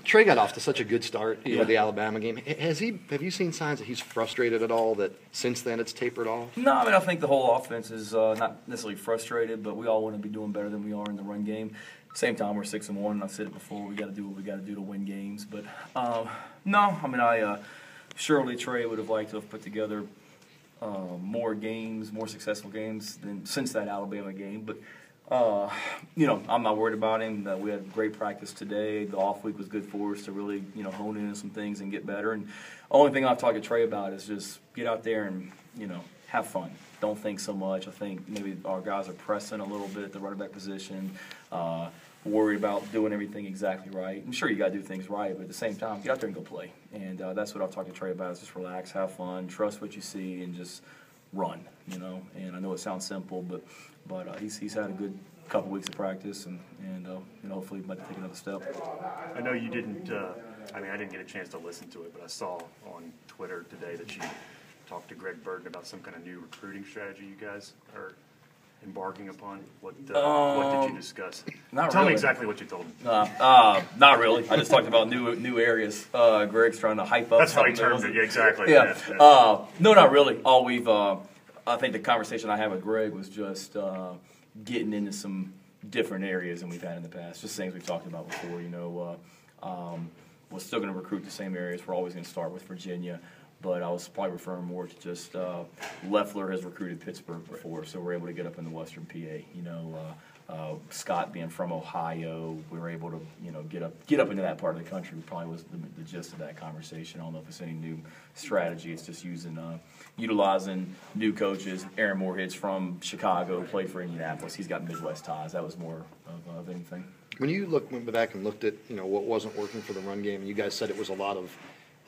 Trey got off to such a good start, Yeah. the Alabama game. Have you seen signs that he's frustrated at all? That since then it's tapered off? No, I mean I think the whole offense is not necessarily frustrated, but we all want to be doing better than we are in the run game. Same time, we're 6-1. I've said it before. We got to do what we got to do to win games. But no, I mean surely Trey would have liked to have put together more games, more successful games than since that Alabama game. But I'm not worried about him. We had great practice today. The off week was good for us to really, hone in on some things and get better. And the only thing I've talked to Trey about is just get out there and, have fun. Don't think so much. I think maybe our guys are pressing a little bit at the running back position, worried about doing everything exactly right. I'm sure you got to do things right, but at the same time, get out there and go play. And that's what I've talked to Trey about is just relax, have fun, trust what you see, and just run, And I know it sounds simple, but he's had a good couple weeks of practice, and hopefully he might take another step. I know you didn't. I didn't get a chance to listen to it, but I saw on Twitter today that you talked to Greg Burton about some kind of new recruiting strategy you guys are embarking upon. What did you discuss? Tell me exactly what you told him. Not really. I just talked about new areas. Greg's trying to hype up. That's how he termed it. Yeah, exactly. Yeah. No, not really. I think the conversation I had with Greg was just getting into some different areas than we've had in the past. Just things we've talked about before. We're still going to recruit the same areas. We're always going to start with Virginia. But I was probably referring more to just Leffler has recruited Pittsburgh before, so we're able to get up in the Western PA. Scott being from Ohio, we were able to get up into that part of the country. Probably was the gist of that conversation. I don't know if it's any new strategy. It's just utilizing new coaches. Aaron Moorhead's from Chicago, played for Indianapolis. He's got Midwest ties. That was more of anything. When you went back and looked at what wasn't working for the run game, and you guys said it was a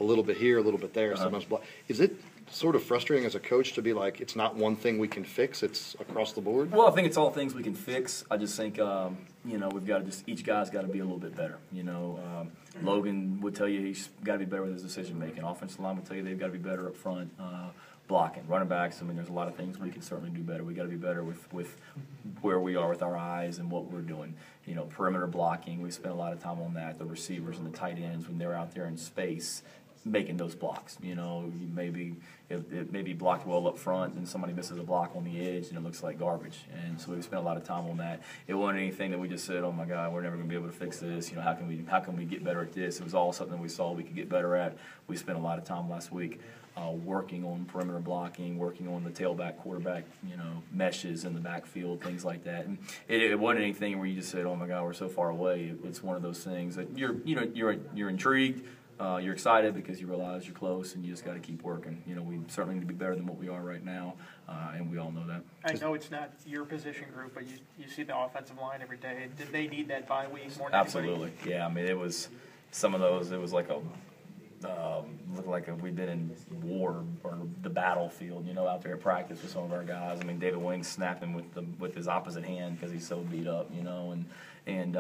little bit here, a little bit there, sometimes block. Is it sort of frustrating as a coach to be like, it's not one thing we can fix, it's across the board? Well, I think it's all things we can fix. I just think, we've got to each guy's got to be a little bit better. Logan would tell you he's got to be better with his decision making. Offensive line would tell you they've got to be better up front. Blocking, running backs. There's a lot of things we can certainly do better. We got to be better with where we are with our eyes and what we're doing. Perimeter blocking. We spent a lot of time on that. The receivers and the tight ends when they're out there in space, making those blocks. Maybe it may be blocked well up front, and somebody misses a block on the edge, and it looks like garbage. And so we spent a lot of time on that. It wasn't anything that we just said, "Oh my God, we're never going to be able to fix this." How can we get better at this? It was all something we saw we could get better at. We spent a lot of time last week working on perimeter blocking, working on the tailback, quarterback, meshes in the backfield, things like that. And it wasn't anything where you just said, "Oh my God, we're so far away." It's one of those things that you're intrigued. You're excited because you realize you're close, and you just got to keep working. We certainly need to be better than what we are right now, and we all know that. I know it's not your position group, but you see the offensive line every day. Did they need that bye week more than Absolutely, anybody? Yeah. It was some of those. It was like looked like we'd been in war or the battlefield, out there at practice with some of our guys. David Wing's snapping with his opposite hand because he's so beat up, and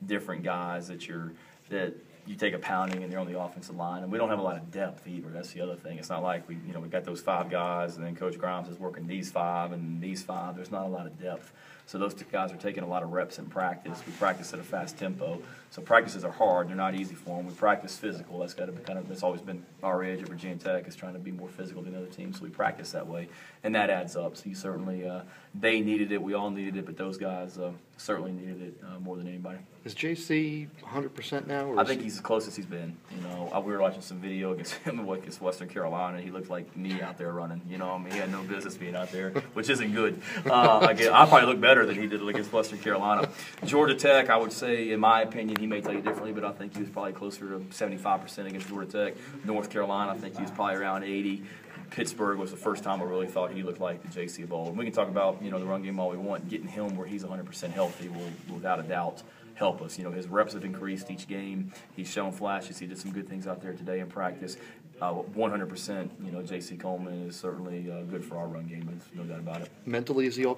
different guys that you take a pounding and they're on the offensive line, and we don't have a lot of depth either. That's the other thing. It's not like we got those 5 guys, and then Coach Grimes is working these 5 and these 5. There's not a lot of depth. So those 2 guys are taking a lot of reps in practice. We practice at a fast tempo, so practices are hard. They're not easy for them. We practice physical. That's got to be that's always been our edge at Virginia Tech, is trying to be more physical than other teams. So we practice that way, and that adds up. So you certainly they needed it. We all needed it, but those guys certainly needed it more than anybody. Is JC 100% now? Or I think he's as close as he's been. We were watching some video against him against Western Carolina. He looked like me out there running. He had no business being out there, which isn't good. I probably look better than he did against Western Carolina. Georgia Tech, I would say, in my opinion, he may tell you differently, but I think he was probably closer to 75% against Georgia Tech. North Carolina, I think he was probably around 80. Pittsburgh was the first time I really thought he looked like the J.C. Bowl. And we can talk about the run game all we want. Getting him where he's 100% healthy will, without a doubt, help us. His reps have increased each game. He's shown flashes. He did some good things out there today in practice. 100%, J.C. Coleman is certainly good for our run game. There's no doubt about it. Mentally, is he all